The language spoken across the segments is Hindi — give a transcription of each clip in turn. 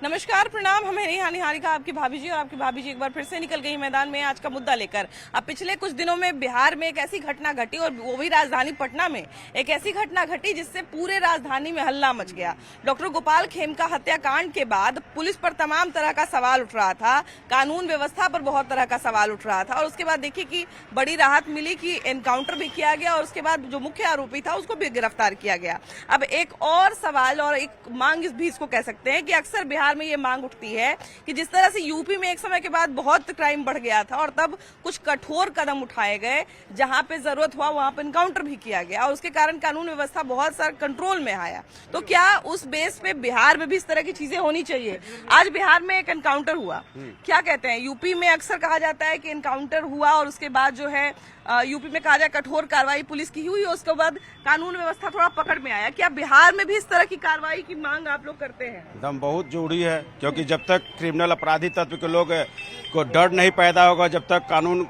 नमस्कार, प्रणाम। हमें नेहा निहारिका, आपकी भाभी जी। और आपकी भाभी जी एक बार फिर से निकल गई मैदान में आज का मुद्दा लेकर। अब पिछले कुछ दिनों में बिहार में एक ऐसी घटना घटी, और वो भी राजधानी पटना में एक ऐसी घटना घटी जिससे पूरे राजधानी में हल्ला मच गया। डॉक्टर गोपाल खेमका हत्याकांड के बाद पुलिस पर तमाम तरह का सवाल उठ रहा था, कानून व्यवस्था पर बहुत तरह का सवाल उठ रहा था, और उसके बाद देखिए कि बड़ी राहत मिली कि एनकाउंटर भी किया गया और उसके बाद जो मुख्य आरोपी था उसको भी गिरफ्तार किया गया। अब एक और सवाल और एक मांग भी इसको कह सकते हैं कि अक्सर बिहार में ये मांग उठती है कि जिस तरह से यूपी में एक समय के बाद बहुत क्राइम बढ़ गया था और तब कुछ कठोर कदम उठाए गए, जहां पे जरूरत हुआ वहां पे एनकाउंटर भी किया गया और उसके कारण कानून व्यवस्था बहुत सारा कंट्रोल में आया। तो क्या उस बेस पे बिहार में भी इस तरह की चीजें होनी चाहिए? आज बिहार में एक एनकाउंटर हुआ, क्या कहते हैं? यूपी में अक्सर कहा जाता है कि एनकाउंटर हुआ और उसके बाद जो है यूपी में कहा जाए कठोर कार्रवाई पुलिस की हुई और उसके बाद कानून व्यवस्था थोड़ा पकड़ में आया। क्या बिहार में भी इस तरह की कार्रवाई की मांग आप लोग करते हैं? एकदम बहुत जरूरी है, क्योंकि जब तक क्रिमिनल अपराधी तत्व के लोग को डर नहीं पैदा होगा, जब तक कानून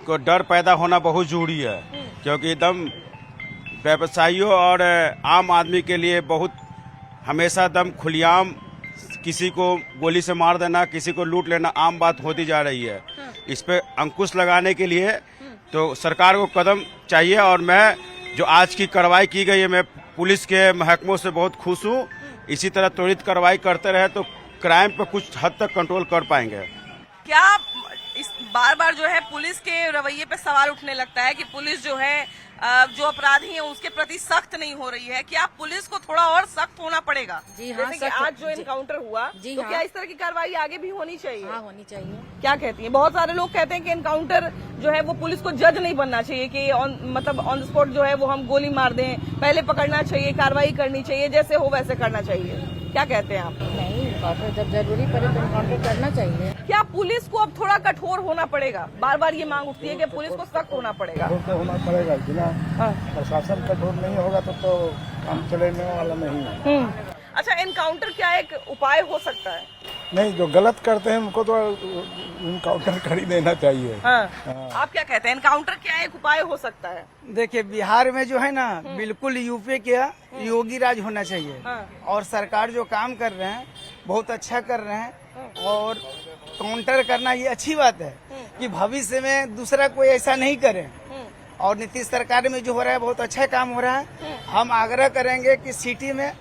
को डर पैदा होना बहुत जरूरी है। क्योंकि एकदम व्यवसायियों और आम आदमी के लिए बहुत हमेशा दम खुलेआम किसी को गोली से मार देना, किसी को लूट लेना आम बात होती जा रही है। इस पे अंकुश लगाने के लिए तो सरकार को कदम चाहिए, और मैं जो आज की कार्रवाई की गई है, मैं पुलिस के महकमों से बहुत खुश हूँ। इसी तरह त्वरित कार्रवाई करते रहे तो क्राइम पे कुछ हद तक कंट्रोल कर पाएंगे। क्या इस बार बार जो है पुलिस के रवैये पे सवाल उठने लगता है कि पुलिस जो है जो अपराधी हैं उसके प्रति सख्त नहीं हो रही है? क्या पुलिस को थोड़ा और सख्त होना पड़ेगा? जी हाँ, जैसे कि आज जो एनकाउंटर हुआ, तो हाँ। क्या इस तरह की कार्रवाई आगे भी होनी चाहिए? हाँ, होनी चाहिए। क्या कहती हैं? बहुत सारे लोग कहते हैं कि एनकाउंटर जो है वो पुलिस को जज नहीं बनना चाहिए कि मतलब ऑन द स्पॉट जो है वो हम गोली मार दें, पहले पकड़ना चाहिए, कार्रवाई करनी चाहिए, जैसे हो वैसे करना चाहिए। क्या कहते हैं आप? नहीं, एनकाउंटर जब जरूरी पड़े तो एनकाउंटर करना चाहिए। क्या पुलिस को अब थोड़ा कठोर होना पड़ेगा? बार बार ये मांग उठती है कि पुलिस को सख्त होना पड़ेगा। तो होना पड़ेगा, बिना प्रशासन कठोर नहीं होगा तो काम चलने वाला नहीं है। अच्छा, एनकाउंटर क्या एक उपाय हो सकता है? नहीं, जो गलत करते हैं उनको तो इनकाउंटर कर ही देना चाहिए। हाँ। आप क्या कहते हैं, एनकाउंटर क्या एक उपाय हो सकता है? देखिए, बिहार में जो है ना, बिल्कुल यूपी के योगी राज होना चाहिए। और सरकार जो काम कर रहे हैं बहुत अच्छा कर रहे हैं, और काउंटर करना ये अच्छी बात है कि भविष्य में दूसरा कोई ऐसा नहीं करे। और नीतीश सरकार में जो हो रहा है बहुत अच्छा काम हो रहा है। हम आग्रह करेंगे कि सिटी में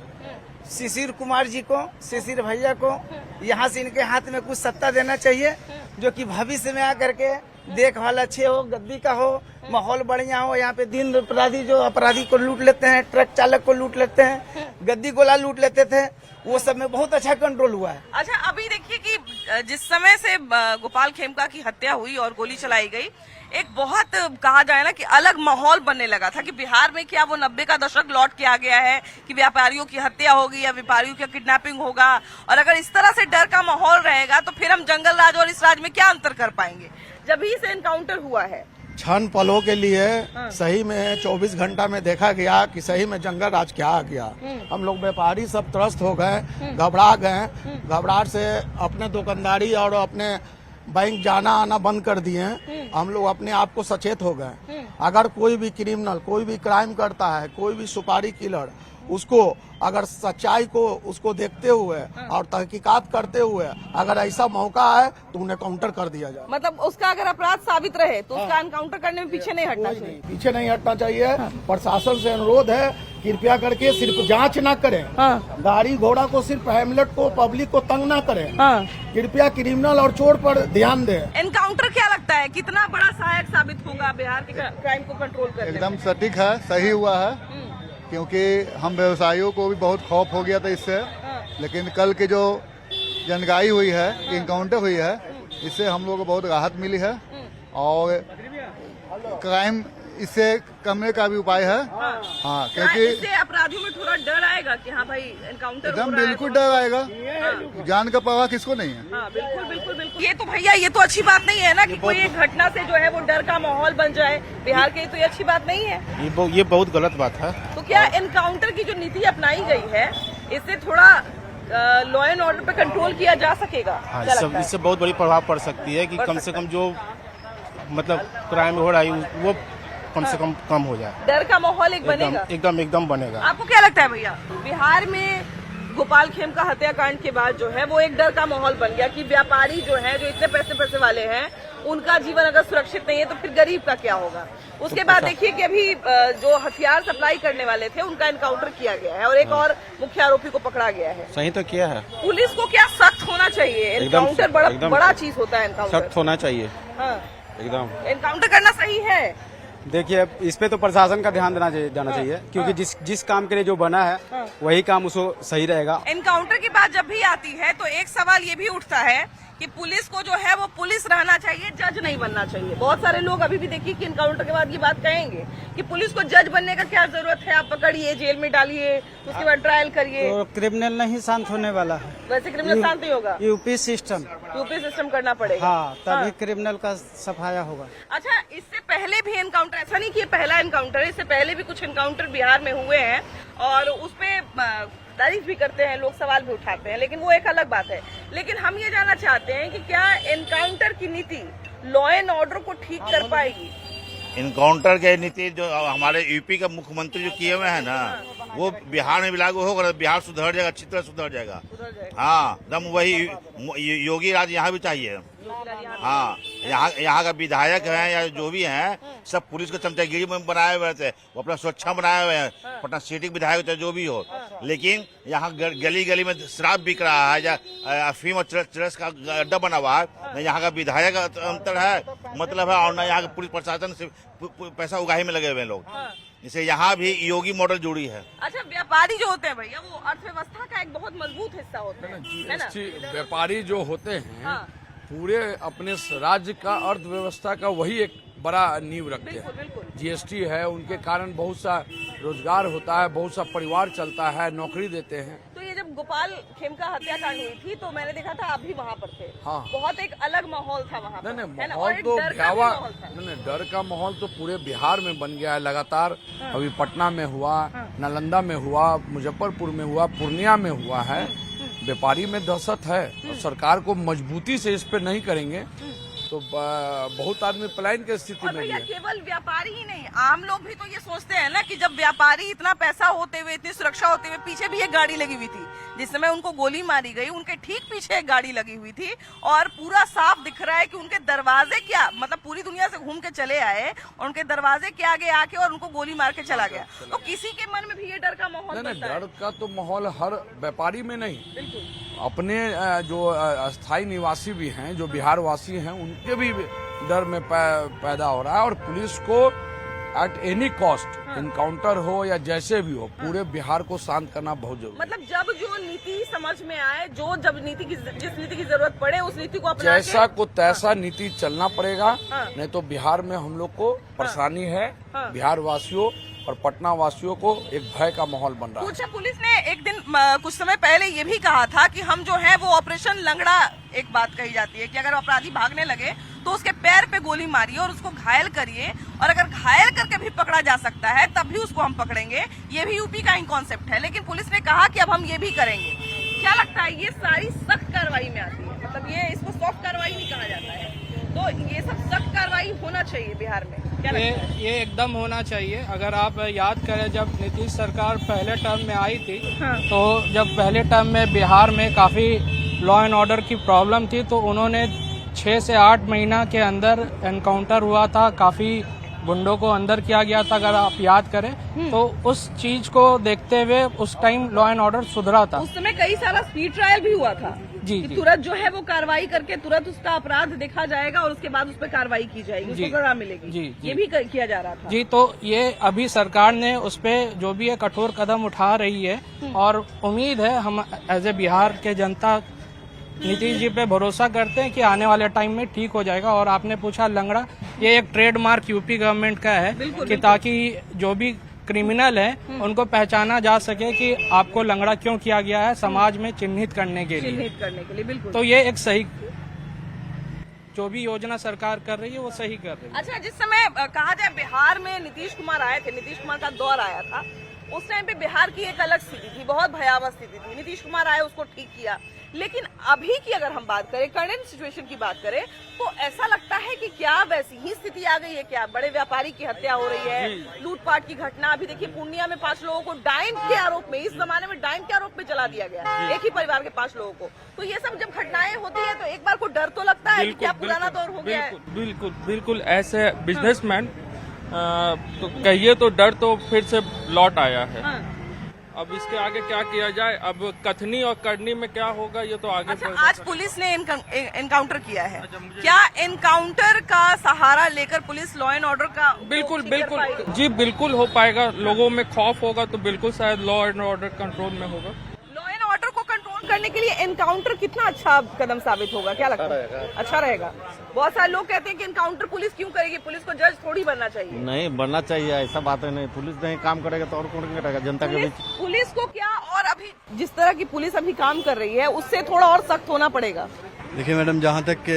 शिशिर कुमार जी को, शिशिर भैया को यहाँ से इनके हाथ में कुछ सत्ता देना चाहिए, जो कि भविष्य में आकर के देखभाल अच्छे हो, गद्दी का हो, माहौल बढ़िया हो। यहाँ पे दिन अपराधी जो अपराधी को लूट लेते हैं, ट्रक चालक को लूट लेते हैं, गद्दी गोला लूट लेते थे, वो सब में बहुत अच्छा कंट्रोल हुआ है। अच्छा, अभी देखिए कि जिस समय से गोपाल खेमका की हत्या हुई और गोली चलाई गई, एक बहुत कहा जाए ना कि अलग माहौल बनने लगा था कि बिहार में क्या वो 90 का दशक लौट के आ गया है कि व्यापारियों की हत्या होगी या व्यापारियों की किडनैपिंग होगा, और अगर इस तरह से डर का माहौल रहेगा तो फिर हम जंगल राज और इस राज में क्या अंतर कर पाएंगे? जब ही से एनकाउंटर हुआ है, क्षण पलों के लिए सही में 24 घंटा में देखा गया कि सही में जंगल राज क्या आ गया। हम लोग व्यापारी सब त्रस्त हो गए, घबरा गए, घबराहट से अपने दुकानदारी और अपने बैंक जाना आना बंद कर दिए। हम लोग अपने आप को सचेत हो गए। अगर कोई भी क्रिमिनल कोई भी क्राइम करता है, कोई भी सुपारी किलर, उसको अगर सच्चाई को उसको देखते हुए और तहकीकात करते हुए अगर ऐसा मौका है तो उन्हें काउंटर कर दिया जाए। मतलब उसका अगर अपराध साबित रहे तो उसका एनकाउंटर करने में पीछे नहीं हटना चाहिए। पीछे नहीं हटना चाहिए। प्रशासन से अनुरोध है, कृपया करके सिर्फ जांच ना करें। गाड़ी घोड़ा को सिर्फ हेमलेट को पब्लिक को तंग ना करें। कृपया क्रिमिनल और चोर पर ध्यान दें। एनकाउंटर क्या लगता है कितना बड़ा सहायक साबित होगा बिहार के क्राइम को कंट्रोल करने में? एकदम सटीक है, सही हुआ है, क्योंकि हम व्यवसायियों को भी बहुत खौफ हो गया था इससे। लेकिन कल के जो जानकारी हुई है, इनकाउंटर हुई है, इससे हम लोगों को बहुत राहत मिली है और क्राइम इससे कमने का भी उपाय है। हाँ, क्योंकि इससे अपराधियों में थोड़ा डर आएगा कि हाँ भाई एनकाउंटर एकदम बिल्कुल डर आएगा। जान का परवाह किसको नहीं है। हाँ, बिल्कुल बिल्कुल बिल्कुल। ये तो भैया ये तो अच्छी बात नहीं है ना कि कोई एक घटना से जो है वो डर का माहौल बन जाए बिहार के, तो ये अच्छी बात नहीं है। ये बहुत गलत बात है। तो क्या एनकाउंटर की जो नीति अपनाई गई है इससे थोड़ा लॉ एंड ऑर्डर पे कंट्रोल किया जा सकेगा? हाँ, इससे बहुत बड़ी प्रभाव पड़ सकती है कि कम से कम जो मतलब क्राइम हो रहा है वो कम से कम हो जाए। डर का माहौल एक बनेगा। एकदम बनेगा। आपको क्या लगता है भैया, बिहार में गोपाल खेमका हत्याकांड के बाद जो है वो एक डर का माहौल बन गया कि व्यापारी जो है, जो इतने पैसे वाले हैं, उनका जीवन अगर सुरक्षित नहीं है तो फिर गरीब का क्या होगा। उसके बाद देखिए कि अभी जो हथियार सप्लाई करने वाले थे उनका एनकाउंटर किया गया है और एक और मुख्य आरोपी को पकड़ा गया है। सही तो किया है। पुलिस को क्या सख्त होना चाहिए? एनकाउंटर बड़ा चीज होता है, एनकाउंटर सख्त होना चाहिए। हाँ, एकदम एनकाउंटर करना सही है। देखिए, इस पे तो प्रशासन का ध्यान जाना चाहिए, क्योंकि जिस काम के लिए जो बना है वही काम उसको सही रहेगा। एनकाउंटर की बात जब भी आती है तो एक सवाल ये भी उठता है कि पुलिस को जो है वो पुलिस रहना चाहिए, जज नहीं बनना चाहिए। बहुत सारे लोग अभी भी देखिए कि एनकाउंटर के बाद ये बात कहेंगे कि पुलिस को जज बनने का क्या जरूरत है, आप पकड़िए, जेल में डालिए, उसके बाद ट्रायल करिए। तो क्रिमिनल नहीं शांत होने वाला है। वैसे क्रिमिनल शांत नहीं होगा, यूपी सिस्टम करना पड़ेगा। हाँ, तभी क्रिमिनल का सफाया होगा। अच्छा, इससे पहले भी एनकाउंटर, ऐसा नहीं कि ये पहला एनकाउंटर है, इससे पहले भी कुछ एनकाउंटर बिहार में हुए हैं और उसपे तारीफ भी करते हैं लोग, सवाल भी उठाते हैं, लेकिन वो एक अलग बात है। लेकिन हम ये जानना चाहते हैं कि क्या एनकाउंटर की नीति लॉ एंड ऑर्डर को ठीक कर पाएगी? इनकाउंटर की नीति जो हमारे यूपी का मुख्यमंत्री जो किए हुए हैं ना, वो बिहार में भी लागू होगा, बिहार सुधर जाएगा, अच्छी तरह सुधर जाएगा। हाँ, एकदम वही योगी राज यहाँ भी चाहिए। हाँ, यहाँ का विधायक है या जो भी है, सब पुलिस को चमचागिरी में बनाए हुए थे, वो अपना सुरक्षा बनाए हुए हैं, पटना सिटी विधायक चाहे जो भी हो। लेकिन यहाँ गली गली में शराब बिक रहा है या अफीम और चरस का अड्डा बना हुआ है। न यहाँ का विधायक अंतर है मतलब है, और न यहाँ का पुलिस प्रशासन से पैसा उगाही में लगे हुए हैं लोग। इसे यहाँ भी योगी मॉडल जुड़ी है। अच्छा, व्यापारी जो होते हैं भैया, वो अर्थव्यवस्था का एक बहुत मजबूत हिस्सा होते हैं, है ना? व्यापारी जो होते हैं पूरे अपने राज्य का अर्थव्यवस्था का वही एक बड़ा नींव रखते हैं। जीएसटी है, उनके कारण बहुत सा रोजगार होता है, बहुत सा परिवार चलता है, नौकरी देते हैं। तो ये जब गोपाल खेमका हत्याकांड हुई थी तो मैंने देखा था आप भी वहाँ पर थे। हाँ, बहुत एक अलग माहौल था वहाँ पर। नहीं, माहौल तो भयावह, नहीं, डर का माहौल तो पूरे बिहार में बन गया है लगातार। अभी पटना में हुआ, नालंदा में हुआ, मुजफ्फरपुर में हुआ, पूर्णिया में हुआ है। व्यापारी में दहशत है और सरकार को मजबूती से इस पे नहीं करेंगे तो बहुत आदमी पलायन की स्थिति में भी है। केवल व्यापारी ही नहीं, आम लोग भी तो ये सोचते हैं ना कि जब व्यापारी इतना पैसा होते हुए, इतनी सुरक्षा होते हुए, पीछे भी एक गाड़ी लगी हुई थी जिस समय उनको गोली मारी गई, उनके ठीक पीछे एक गाड़ी लगी हुई थी और पूरा साफ दिख रहा है कि उनके दरवाजे क्या, मतलब पूरी दुनिया से घूम के चले आए और उनके दरवाजे के आगे आके और उनको गोली मार के चला गया। तो किसी के मन में भी ये डर का माहौल नहीं, डर का तो माहौल हर व्यापारी में नहीं, अपने जो अस्थायी निवासी भी हैं, जो बिहार वासी हैं, उनके भी डर में पैदा हो रहा है। और पुलिस को एट एनी कॉस्ट, इनकाउंटर हो या जैसे भी हो, पूरे बिहार को शांत करना बहुत जरूरी है। मतलब जब जो नीति समझ में आए, जिस नीति की जरूरत पड़े उस नीति को अपना जैसा को तैसा नीति चलना पड़ेगा। नहीं तो बिहार में हम लोग को परेशानी है। बिहार वासियों और पटना वासियों को एक भय का माहौल बन रहा है। कुछ पुलिस ने एक दिन कुछ समय पहले ये भी कहा था कि हम जो है वो ऑपरेशन लंगड़ा, एक बात कही जाती है कि अगर अपराधी भागने लगे तो उसके पैर पे गोली मारिए और उसको घायल करिए, और अगर घायल करके भी पकड़ा जा सकता है तब भी उसको हम पकड़ेंगे। ये भी यूपी का ही कॉन्सेप्ट है, लेकिन पुलिस ने कहा कि अब हम ये भी करेंगे। क्या लगता है, ये सारी सख्त कार्रवाई में आती है? मतलब ये इसको सॉफ्ट कार्रवाई नहीं कहा जाता है, तो ये सब सख्त कार्रवाई होना चाहिए बिहार में? ये एकदम होना चाहिए। अगर आप याद करें, जब नीतीश सरकार पहले टर्म में आई थी, तो जब पहले टर्म में बिहार में काफ़ी लॉ एंड ऑर्डर की प्रॉब्लम थी, तो उन्होंने 6 से 8 महीना के अंदर एनकाउंटर हुआ था, काफ़ी गुंडों को अंदर किया गया था। अगर आप याद करें तो उस चीज को देखते हुए उस टाइम लॉ एंड ऑर्डर सुधरा था। उस समय कई सारा स्पीड ट्रायल भी हुआ था जी, कि तुरंत जो है वो कार्रवाई करके तुरंत उसका अपराध देखा जाएगा और उसके बाद उस पर कार्रवाई की जाएगी, उसको सजा मिलेगी। जी, ये भी किया जा रहा था जी। तो ये अभी सरकार ने उस पे जो भी है कठोर कदम उठा रही है और उम्मीद है, हम एज ए बिहार के जनता नीतीश जी पे भरोसा करते हैं कि आने वाले टाइम में ठीक हो जाएगा। और आपने पूछा लंगड़ा, ये एक ट्रेडमार्क यूपी गवर्नमेंट का है कि ताकि जो भी क्रिमिनल है उनको पहचाना जा सके कि आपको लंगड़ा क्यों किया गया है, समाज में चिन्हित करने के लिए। बिल्कुल। तो ये एक सही, जो भी योजना सरकार कर रही है वो सही कर रही है। अच्छा, जिस समय कहा जाए बिहार में नीतीश कुमार आए थे, नीतीश कुमार का दौर आया था, उस टाइम पे बिहार की एक अलग स्थिति थी, बहुत भयावह स्थिति थी। नीतीश कुमार आए, उसको ठीक किया। लेकिन अभी की अगर हम बात करें, करंट सिचुएशन की बात करें, तो ऐसा लगता है कि क्या वैसी ही स्थिति आ गई है क्या? बड़े व्यापारी की हत्या हो रही है, लूटपाट की घटना। अभी देखिए पूर्णिया में 5 लोगों को डाइन के आरोप में, इस जमाने में डाइन के आरोप में जला दिया गया, एक ही परिवार के 5 लोगों को। तो ये सब जब घटनाएं होती है तो एक बार को डर तो लगता है कि क्या पुराना दौर हो गया है? बिल्कुल ऐसे बिजनेसमैन तो कहिए तो डर तो फिर से लौट आया है। अब इसके आगे क्या किया जाए, अब कथनी और करनी में क्या होगा ये तो आगे। अच्छा, आज पुलिस ने एनकाउंटर किया है, क्या एनकाउंटर का सहारा लेकर पुलिस लॉ एंड ऑर्डर का बिल्कुल जी बिल्कुल हो पाएगा। लोगों में खौफ होगा तो बिल्कुल शायद लॉ एंड ऑर्डर कंट्रोल में होगा। लॉ एंड ऑर्डर को कंट्रोल करने के लिए एनकाउंटर कितना अच्छा कदम साबित होगा, क्या लगता है? अच्छा रहेगा। बहुत सारे लोग कहते हैं कि एनकाउंटर पुलिस क्यों करेगी, पुलिस को जज थोड़ी बनना चाहिए। नहीं बनना चाहिए, ऐसा बात है नहीं। पुलिस नहीं काम करेगा तो और कौन करेगा जनता के बीच? पुलिस को क्या, और अभी जिस तरह की पुलिस अभी काम कर रही है उससे थोड़ा और सख्त होना पड़ेगा। देखिए मैडम, जहाँ तक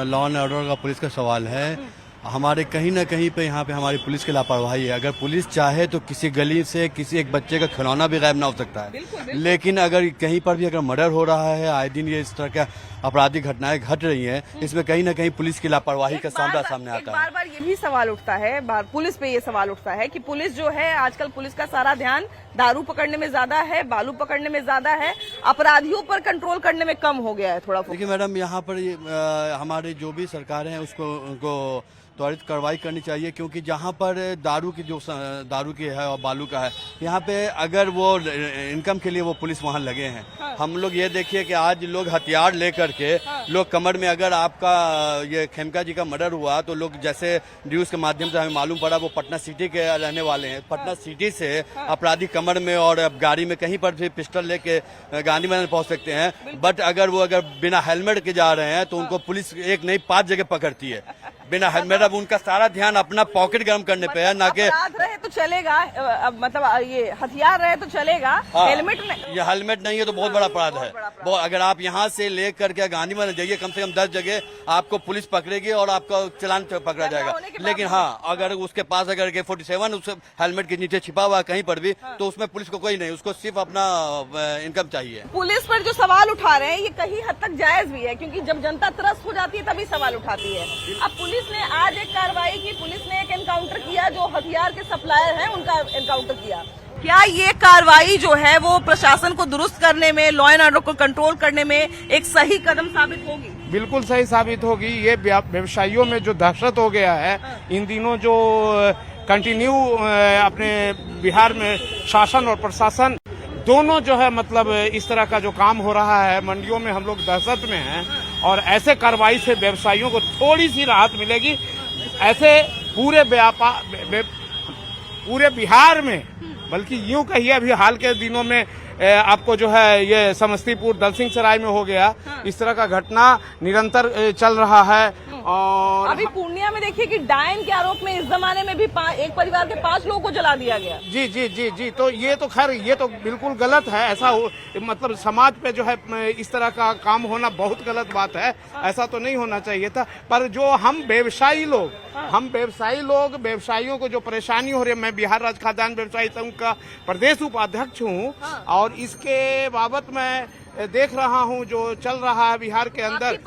लॉ एंड ऑर्डर का पुलिस का सवाल है, हमारे कहीं ना कहीं पे यहाँ पे हमारी पुलिस की लापरवाही है। अगर पुलिस चाहे तो किसी गली से किसी एक बच्चे का खिलौना भी गायब ना हो सकता है। लेकिन अगर कहीं पर भी अगर मर्डर हो रहा है, आए दिन ये इस तरह का आपराधिक घटनाएं घट रही हैं, इसमें कहीं ना कहीं पुलिस की लापरवाही का सामने आता है। बार ये भी सवाल उठता है, पुलिस पे ये सवाल उठता है कि पुलिस जो है आजकल, पुलिस का सारा ध्यान दारू पकड़ने में ज्यादा है, बालू पकड़ने में ज्यादा है, अपराधियों पर कंट्रोल करने में कम हो गया है थोड़ा। देखिए मैडम, यहाँ पर हमारे जो भी सरकारें हैं उनको त्वरित कार्रवाई करनी चाहिए, क्योंकि जहाँ पर दारू की है और बालू का है, यहाँ पे अगर वो इनकम के लिए वो पुलिस वहाँ लगे हैं। हम लोग ये देखिए कि आज लोग हथियार लेकर के लोग कमर में, अगर आपका ये खेमका जी का मर्डर हुआ तो लोग, जैसे न्यूज के माध्यम से हमें मालूम पड़ा, वो पटना सिटी के रहने वाले हैं। पटना सिटी से अपराधी कमर में और गाड़ी में कहीं पर भी पिस्टल लेके गांधी मैदान पहुंच सकते हैं। बट अगर वो बिना हेलमेट के जा रहे हैं तो उनको पुलिस एक नहीं 5 जगह पकड़ती है बिना हेलमेट। अब उनका सारा ध्यान अपना पॉकेट गर्म करने पे है, ना कि अपराध रहे तो चलेगा, मतलब ये हथियार रहे तो चलेगा, हेलमेट नहीं। ये हेलमेट नहीं है तो बहुत बड़ा अपराध है। अगर आप यहाँ से लेकर के गांधी मैदान जाइए, कम से कम 10 जगह आपको पुलिस पकड़ेगी और आपका चालान पकड़ा जाएगा। लेकिन हाँ, अगर उसके पास अगर AK-47 उस हेलमेट के नीचे छिपा हुआ कहीं पर भी, तो उसमें पुलिस को कोई नहीं, उसको सिर्फ अपना इनकम चाहिए। पुलिस पर जो सवाल उठा रहे हैं ये कहीं हद तक जायज भी है, क्योंकि जब जनता त्रस्त हो जाती है तभी सवाल उठाती है। अब पुलिस ने आज एक कार्रवाई की, पुलिस ने एक एनकाउंटर किया, जो हथियार के सप्लायर हैं उनका एनकाउंटर किया। क्या ये कार्रवाई जो है वो प्रशासन को दुरुस्त करने में, लॉ एंड ऑर्डर को कंट्रोल करने में एक सही कदम साबित होगी? बिल्कुल सही साबित होगी। ये व्यवसायियों में जो दहशत हो गया है इन दिनों, जो कंटिन्यू अपने बिहार में शासन और प्रशासन दोनों जो है, मतलब इस तरह का जो काम हो रहा है, मंडियों में हम लोग दहशत में हैं, और ऐसे कार्रवाई से व्यवसायियों को थोड़ी सी राहत मिलेगी। ऐसे पूरे बिहार में, बल्कि यूं कहिए अभी हाल के दिनों में आपको जो है ये समस्तीपुर दलसिंह सराय में हो गया, इस तरह का घटना निरंतर चल रहा है। और अभी पूर्णिया में देखिए कि डायन के आरोप में इस जमाने में भी एक परिवार के 5 लोगों को जला दिया गया। जी जी जी जी, तो ये तो खैर ये तो बिल्कुल गलत है। ऐसा मतलब समाज पे जो है इस तरह का काम होना बहुत गलत बात है, ऐसा तो नहीं होना चाहिए था। पर जो हम व्यवसायी लोग व्यवसायियों को जो परेशानी हो रही है, मैं बिहार राज्य खाद्यान्न व्यवसायी संघ का प्रदेश उपाध्यक्ष हूँ, और इसके बाबत मैं देख रहा हूं जो चल रहा है बिहार के अंदर।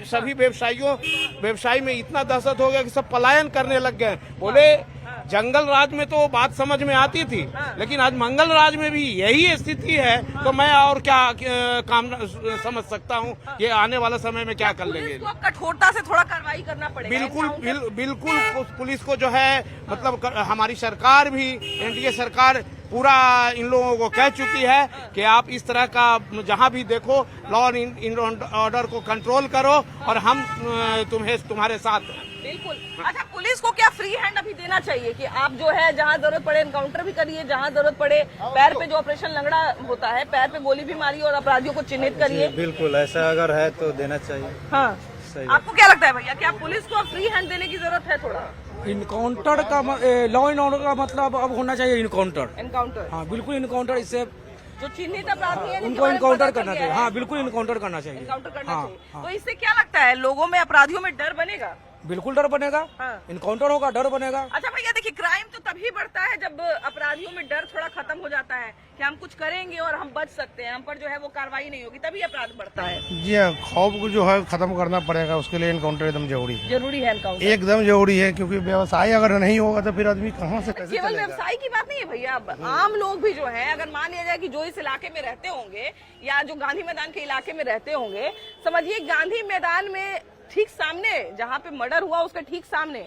सभी व्यवसायी में इतना दहशत हो गया कि सब पलायन करने लग गए। बोले जंगल राज में तो बात समझ में आती थी, लेकिन आज मंगल राज में भी यही स्थिति है, तो मैं और क्या काम समझ सकता हूँ कि आने वाला समय में क्या कर लेंगे। कठोरता से थोड़ा कार्रवाई करना पड़ेगा। बिल्कुल पुलिस को जो है, मतलब हमारी सरकार भी, NDA सरकार पूरा इन लोगों को कह चुकी है कि आप इस तरह का जहां भी देखो लॉ एंड ऑर्डर को कंट्रोल करो, और हम तुम्हारे साथ हैं। बिल्कुल। अच्छा, पुलिस को क्या फ्री हैंड अभी देना चाहिए कि आप जो है जहां जरूरत पड़े एनकाउंटर भी करिए, जहां जरूरत पड़े पैर पे जो ऑपरेशन लंगड़ा होता है, पैर पे गोली भी मारिए और अपराधियों को चिन्हित करिए? बिल्कुल, ऐसा अगर है तो देना चाहिए। हाँ, आपको क्या लगता है भैया, क्या पुलिस को फ्री हैंड देने की जरूरत है थोड़ा? इनकाउंटर का लॉ एंड ऑर्डर का मतलब अब होना चाहिए इनकाउंटर। हाँ बिल्कुल, इनकाउंटर। इससे जो चिन्हित अपराधी हैं उनको इनकाउंटर करना चाहिए। हाँ बिल्कुल, इनकाउंटर करना चाहिए। तो इससे क्या लगता है, लोगों में, अपराधियों में डर बनेगा? बिल्कुल डर बनेगा। इनकाउंटर होगा, डर बनेगा। अच्छा भैया देखिए, क्राइम तो तभी बढ़ता है जब अपराधियों में डर थोड़ा खत्म हो जाता है कि हम कुछ करेंगे और हम बच सकते हैं, हम पर जो है वो कार्रवाई नहीं होगी, तभी अपराध बढ़ता है। जी हाँ, खौफ को जो है खत्म करना पड़ेगा, उसके लिए इनकाउंटर एकदम जरूरी है। जरूरी है इनकाउंटर, एकदम जरूरी है, क्योंकि व्यवसाय अगर नहीं होगा तो फिर आदमी कहाँ से कैसे केवल चलेगा? व्यवसाय की बात नहीं है भैया, आम लोग भी जो है, अगर मान लिया जाए कि जो इस इलाके में रहते होंगे या जो गांधी मैदान के इलाके में रहते होंगे, समझिए गांधी मैदान में ठीक सामने जहाँ पे मर्डर हुआ उसके ठीक सामने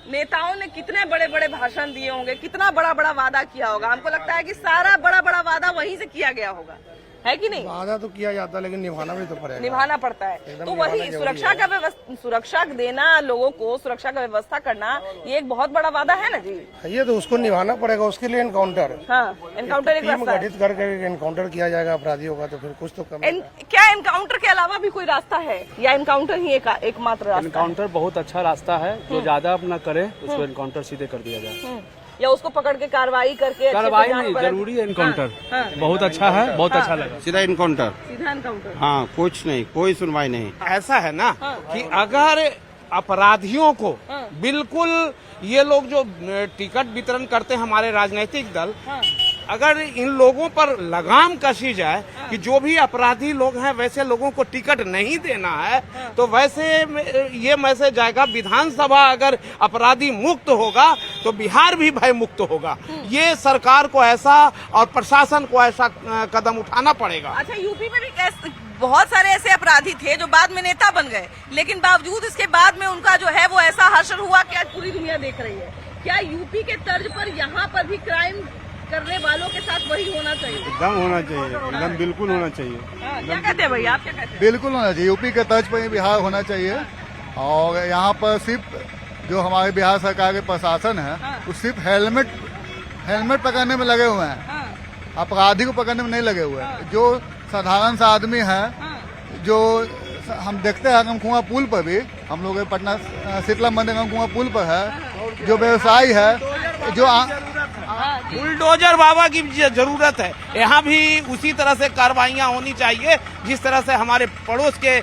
नेताओं ने कितने बड़े बड़े भाषण दिए होंगे, कितना बड़ा बड़ा वादा किया होगा। हमको लगता है कि सारा बड़ा बड़ा वादा वहीं से किया गया होगा, है कि नहीं? वादा तो किया जाता है लेकिन निभाना भी तो पड़ेगा, निभाना पड़ता है। तो वही सुरक्षा का सुरक्षा देना, लोगों को सुरक्षा का व्यवस्था करना, ये एक बहुत बड़ा वादा है ना जी। ये तो उसको निभाना पड़ेगा, उसके लिए इनकाउंटर, हाँ, इनकाउंटर एक रास्ता है। गठित करके इनकाउंटर किया जाएगा अपराधियों का, तो फिर कुछ तो कम। क्या इनकाउंटर के अलावा भी कोई रास्ता है या इनकाउंटर ही एकमात्र रास्ता? इनकाउंटर बहुत अच्छा रास्ता है, जो ज्यादा अपना करे उसको इनकाउंटर सीधे कर दिया जाए, या उसको पकड़ के कार्रवाई करके कार्रवाई नहीं, जरूरी है इनकाउंटर। बहुत अच्छा है, बहुत अच्छा लगा। सीधा इनकाउंटर, सीधा इनकाउंटर, हाँ, कुछ नहीं, कोई सुनवाई नहीं। ऐसा है ना कि अगर अपराधियों को बिल्कुल ये लोग जो टिकट वितरण करते हैं हमारे राजनीतिक दल, अगर इन लोगों पर लगाम कसी जाए कि जो भी अपराधी लोग हैं वैसे लोगों को टिकट नहीं देना है, तो वैसे ये मैसेज जाएगा, विधानसभा अगर अपराधी मुक्त होगा तो बिहार भी भय मुक्त होगा। ये सरकार को ऐसा और प्रशासन को ऐसा कदम उठाना पड़ेगा। अच्छा, यूपी में भी बहुत सारे ऐसे अपराधी थे जो बाद में नेता बन गए, लेकिन बावजूद इसके बाद में उनका जो है वो ऐसा हश्र हुआ कि आज पूरी दुनिया देख रही है। क्या यूपी के तर्ज पर यहाँ पर भी क्राइम करने वालों के साथ वही होना चाहिए? एकदम होना चाहिए, एकदम बिल्कुल होना चाहिए। क्या कहते हैं भैया, आप क्या कहते हैं? बिल्कुल होना चाहिए, यूपी के तर्ज पर बिहार होना चाहिए। और यहाँ पर सिर्फ जो हमारे बिहार सरकार के प्रशासन है वो सिर्फ हेलमेट पकड़ने में लगे हुए हैं, अपराधी को पकड़ने में नहीं लगे हुए हैं। जो साधारण सा आदमी है, जो हम देखते हैं गंगकुआ पुल पर भी, हम लोग पटना शीतला मंदिर गंगकुआ पुल पर है, जो व्यवसायी है, जो बुलडोजर बाबा की जरूरत है। यहाँ भी उसी तरह से कार्रवाइयाँ होनी चाहिए जिस तरह से हमारे पड़ोस के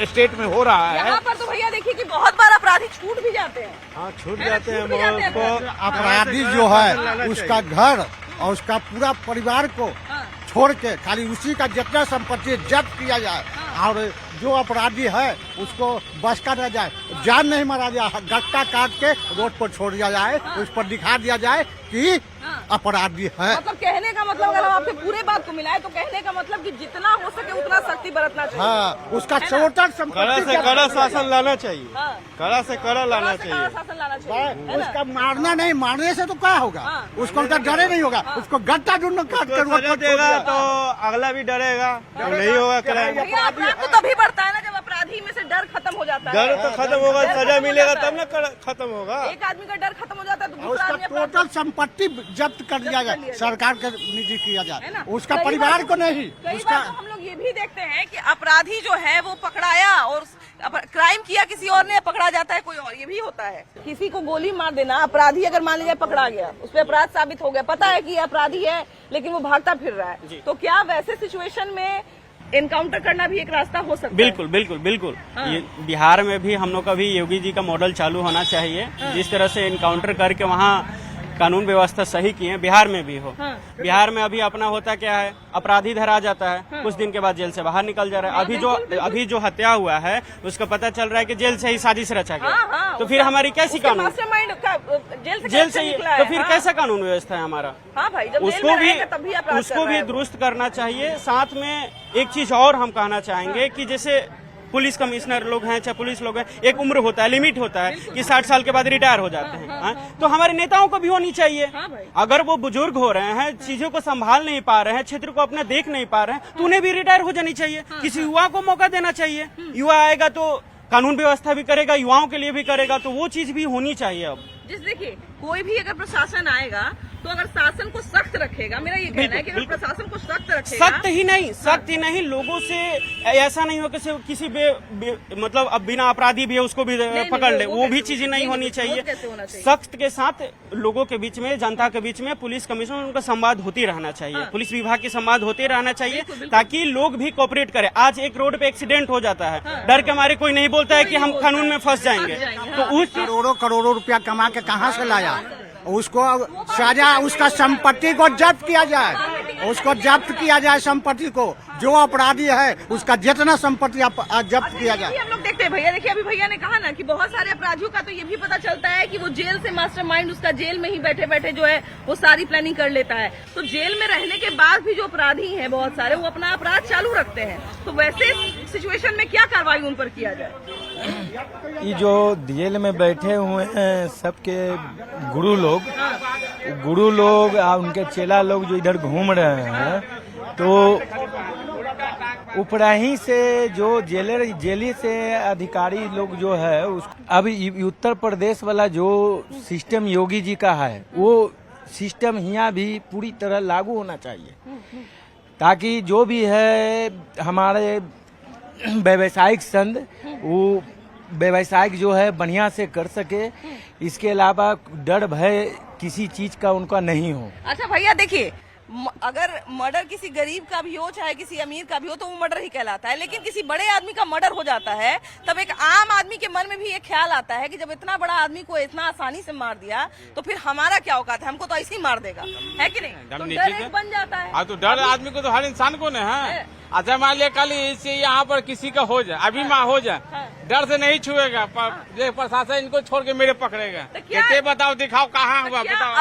स्टेट में हो रहा है। यहाँ पर तो भैया देखिए कि बहुत बार अपराधी छूट भी जाते हैं। हाँ, छूट जाते हैं। अपराधी जो है उसका घर और उसका पूरा परिवार को छोड़ के खाली उसी का जितना संपत्ति जब्त किया जाए, और जो अपराधी है उसको बस का न जाए, जान नहीं मारा जाए, गट्टा काट के रोड पर छोड़ दिया जाए, उस पर दिखा दिया जाए कि अपराधी है। मतलब कहने का मतलब, अगर आपके पूरे बात को मिलाए तो कहने का मतलब कि जितना हो सके उतना सख्ती बरतना चाहिए। हाँ, उसका टोटल कड़ा से कड़ा शासन लाना चाहिए, कड़ा से कड़ा लाना चाहिए। शासन लाना चाहिए। उसका मारना नहीं, मारने से तो क्या होगा, उसको तो डरे नहीं होगा, उसको गट्टा ढूंढना काट कर रोड पर देगा तो अगला भी डरेगा, जब नहीं होगा क्राइम। अपराध तो तभी बढ़ता है ना जब अपराधी में से डर खत्म हो जाता है। डर तो खत्म होगा, सजा मिलेगा तब ना खत्म होगा। एक आदमी का डर खत्म हो जाता है तो दूसरा उसका आदमी टोटल संपत्ति जब्त कर दिया जाए, सरकार के निजी किया जाए, उसका परिवार को नहीं। कई बार तो हम लोग ये भी देखते हैं कि अपराधी जो है वो पकड़ाया और क्राइम किया किसी और ने, पकड़ा जाता है कोई और, ये भी होता है। किसी को गोली मार देना, अपराधी अगर मान लीजिए पकड़ा गया, उस पर अपराध साबित हो गया, पता है कि ये अपराधी है लेकिन वो भागता फिर रहा है, तो क्या वैसे सिचुएशन में एनकाउंटर करना भी एक रास्ता हो सकता है? बिल्कुल बिल्कुल बिल्कुल। ये बिहार में भी हम लोग का भी योगी जी का मॉडल चालू होना चाहिए, जिस तरह से एनकाउंटर करके वहाँ कानून व्यवस्था सही की है, बिहार में भी हो। बिहार में अभी अपना होता क्या है, अपराधी धरा जाता है, कुछ दिन के बाद जेल से बाहर निकल जा रहा है। अभी जो हत्या हुआ है उसका पता चल रहा है कि जेल से ही साजिश रचा गया, तो फिर हमारी कैसी कानून, जेल से ही, तो फिर कैसा कानून व्यवस्था है हमारा? उसको भी दुरुस्त करना चाहिए। साथ में एक चीज और हम कहना चाहेंगे कि जैसे पुलिस कमिश्नर लोग हैं, चाहे पुलिस लोग हैं, एक उम्र होता है, लिमिट होता है कि 60 साल के बाद रिटायर हो जाते हैं। तो हमारे नेताओं को भी होनी चाहिए। अगर वो बुजुर्ग हो रहे हैं, चीजों को संभाल नहीं पा रहे हैं, क्षेत्र को अपना देख नहीं पा रहे हैं, तो उन्हें भी रिटायर हो जानी चाहिए। किसी युवा को मौका देना चाहिए, युवा आएगा तो कानून व्यवस्था भी करेगा, युवाओं के लिए भी करेगा, तो वो चीज भी होनी चाहिए। अब जिस देखिए, कोई भी अगर प्रशासन आएगा तो अगर शासन को सख्त रखेगा, मेरा ये कहना है कि अगर प्रशासन को सख्त रखेगा। सख्त ही नहीं लोगों से ऐसा नहीं हो कि किसी मतलब अब बिना अपराधी भी है उसको भी पकड़ ले, वो भी चीजें नहीं होनी चाहिए। सख्त के साथ लोगों के बीच में, जनता के बीच में पुलिस कमिश्नर उनका संवाद होती रहना चाहिए, पुलिस विभाग के संवाद होते रहना चाहिए ताकि लोग भी कोऑपरेट करें। आज एक रोड पे एक्सीडेंट हो जाता है, डर के मारे कोई नहीं बोलता है कि हम कानून में फंस जाएंगे, तो उस करोड़ों रुपया कमा के कहाँ से लाया, उसको सजा, उसका संपत्ति को जब्त किया जाए, उसको जब्त किया जाए संपत्ति को, जो अपराधी है उसका जितना संपत्ति जब्त किया जाए। हम लोग देखते हैं भैया, देखिए अभी भैया ने कहा ना कि बहुत सारे अपराधियों का तो ये भी पता चलता है कि वो जेल से मास्टरमाइंड, उसका जेल में ही बैठे बैठे जो है वो सारी प्लानिंग कर लेता है। तो जेल में रहने के बाद भी जो अपराधी हैं बहुत सारे, वो अपना अपराध चालू रखते हैं। तो वैसे सिचुएशन में क्या कार्रवाई उन पर किया जाए? ये जो जेल में बैठे हुए हैं सबके गुरु लोग और उनके चेला लोग जो इधर घूम रहे हैं, तो ऊपराही से जो जेली से अधिकारी लोग जो है अब उत्तर प्रदेश वाला जो सिस्टम योगी जी का है, वो सिस्टम यहाँ भी पूरी तरह लागू होना चाहिए, ताकि जो भी है हमारे व्यावसायिक संघ वो व्यवसायिक जो है बढ़िया से कर सके, इसके अलावा डर भय किसी चीज का उनका नहीं हो। अच्छा भैया देखिए, अगर मर्डर किसी गरीब का भी हो चाहे किसी अमीर का भी हो तो वो मर्डर ही कहलाता है, लेकिन किसी बड़े आदमी का मर्डर हो जाता है तब एक आम आदमी के मन में भी ये ख्याल आता है कि जब इतना बड़ा आदमी को इतना आसानी से मार दिया तो फिर हमारा क्या औकात है, हमको तो ऐसे ही मार देगा, है कि नहीं? तो डर एक बन जाता है। तो डर आदमी को तो हर इंसान को न है। अच्छा मान लिया कल इसे यहाँ पर किसी का हो जाए, अभी माँ हो जाए, डर से नहीं छुएगा, प्रशासन इनको छोड़ के मेरे पकड़ेगा। कहते बताओ दिखाओ कहाँ हुआ, बताओ।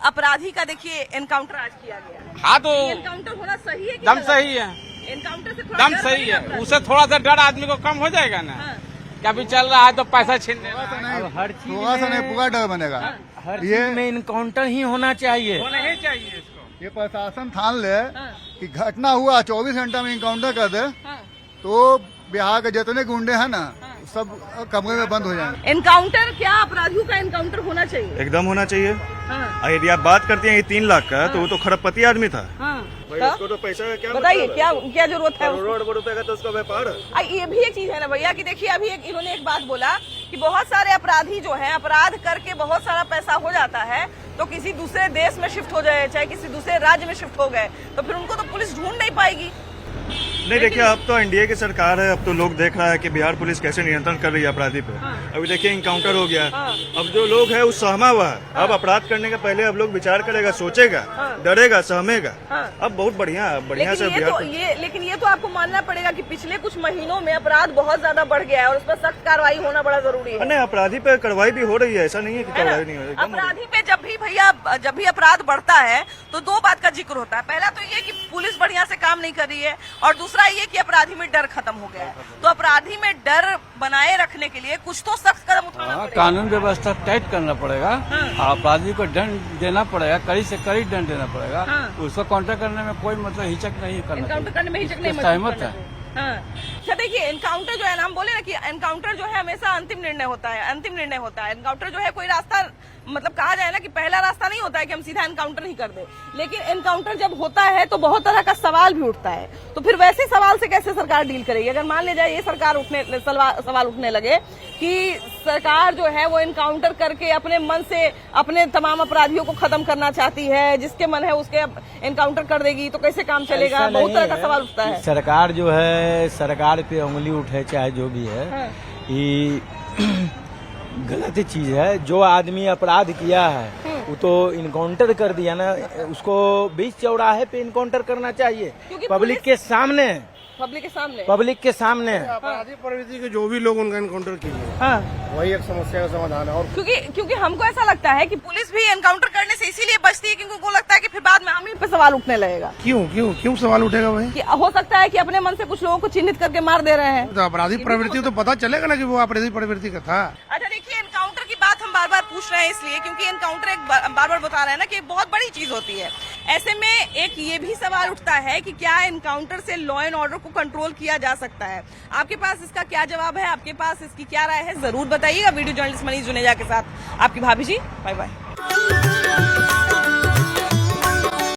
अपराधी का देखिए एनकाउंटर आज किया गया। हाँ तो एनकाउंटर होना सही है, दम सही है, एनकाउंटर से दम सही है, उससे थोड़ा सा डर आदमी को कम हो जाएगा ना। क्या भी चल रहा है तो पैसा छीनने हर चीज पूरा डर बनेगा। हर चीज में इनकाउंटर ही होना चाहिए, होना ही चाहिए इसको। ये प्रशासन ठान ले कि घटना हुआ 24 घंटा में इनकाउंटर कर दे, तो बिहार के जितने गुंडे हैं ना सब कमरे में बंद हो जाएंगे। एनकाउंटर क्या अपराधियों का एनकाउंटर होना चाहिए? एकदम होना चाहिए। यदि आप बात करते हैं ये 3 लाख का, तो वो तो खरबपति आदमी था। उसको तो पैसा का क्या बताइए, क्या जरूरत है? करोड़ रुपए का तो उसका व्यापार है। ये भी एक चीज है ना भैया कि देखिए अभी इन्होंने एक बात बोला कि बहुत सारे अपराधी जो है अपराध करके बहुत सारा पैसा हो जाता है तो किसी दूसरे देश में शिफ्ट हो जाए, चाहे किसी दूसरे राज्य में शिफ्ट हो गए, तो फिर उनको तो पुलिस ढूंढ नहीं पाएगी। नहीं देखिए, अब तो एनडीए की सरकार है, अब तो लोग देख रहा है कि बिहार पुलिस कैसे नियंत्रण कर रही है अपराधी पे। अभी देखिए इनकाउंटर हो गया, अब जो लोग है वो सहमा हुआ है। अब अपराध करने के पहले अब लोग विचार करेगा, सोचेगा, डरेगा, सहमेगा। अब बहुत बढ़िया से लेकिन ये तो आपको मानना पड़ेगा कि पिछले कुछ महीनों में अपराध बहुत ज्यादा बढ़ गया है और उस पर सख्त कार्रवाई होना बड़ा जरूरी है। नहीं, अपराधी पे कार्रवाई भी हो रही है, ऐसा नहीं है कि कार्रवाई नहीं हो रही। अपराधी पे जब भी अपराध बढ़ता है तो 2 बात का जिक्र होता है। पहला तो ये कि पुलिस बढ़िया से काम नहीं कर रही है, और दूसरा ये कि अपराधी में डर खत्म हो गया है। तो अपराधी में डर बनाए रखने के लिए कुछ तो सख्त कदम उठाना पड़ेगा। कानून व्यवस्था टाइट करना पड़ेगा, अपराधी को दंड देना पड़ेगा, कड़ी से कड़ी दंड देना पड़ेगा। उसको काउंटर करने में कोई मतलब हिचक नहीं करना, एनकाउंटर करने में हिचक नहीं, सहमत है। अच्छा देखिए, एनकाउंटर जो है ना, हम बोले ना कि एनकाउंटर जो है हमेशा अंतिम निर्णय होता है। एनकाउंटर जो है कोई रास्ता, मतलब कहा जाए ना कि पहला रास्ता नहीं होता है कि हम सीधा एनकाउंटर ही कर दे, लेकिन एनकाउंटर जब होता है तो बहुत तरह का सवाल भी उठता है। तो फिर वैसे सवाल से कैसे सरकार डील करेगी? अगर मान ले जाए ये सवाल उठने लगे कि सरकार जो है वो एनकाउंटर करके अपने मन से अपने तमाम अपराधियों को खत्म करना चाहती है, जिसके मन है उसके एनकाउंटर कर देगी, तो कैसे काम चलेगा? बहुत तरह का सवाल उठता है। सरकार जो है, सरकार पे उंगली उठे चाहे जो भी है, ये गलत चीज है। जो आदमी अपराध किया है वो तो इनकाउंटर कर दिया ना, उसको बीच चौराहे पे इनकाउंटर करना चाहिए, पब्लिक के सामने। अपराधी प्रवृत्ति के जो भी लोग उनका एनकाउंटर कीजिए, वही एक समस्या का समाधान है। और क्योंकि हमको ऐसा लगता है कि पुलिस भी एनकाउंटर करने से इसीलिए बचती है क्योंकि उनको लगता है कि फिर बाद में हम ही पे सवाल उठने लगेगा। क्यों सवाल उठेगा भाई? कि हो सकता है कि अपने मन से कुछ लोगों को चिन्हित करके मार दे रहे हैं। तो अपराधी प्रवृत्ति तो पता चलेगा ना कि वो अपराधी प्रवृत्ति का था। अच्छा देखिए, एनकाउंटर की बात हम बार बार पूछ रहे हैं इसलिए क्योंकि एनकाउंटर एक बार बार बता रहे हैं ना कि एक बहुत बड़ी चीज होती है। ऐसे में एक ये भी सवाल उठता है कि क्या एनकाउंटर से लॉ एंड ऑर्डर को कंट्रोल किया जा सकता है? आपके पास इसका क्या जवाब है? आपके पास इसकी क्या राय है? जरूर बताइएगा। वीडियो जर्नलिस्ट मनीष जुनेजा के साथ आपकी भाभी जी। Bye bye.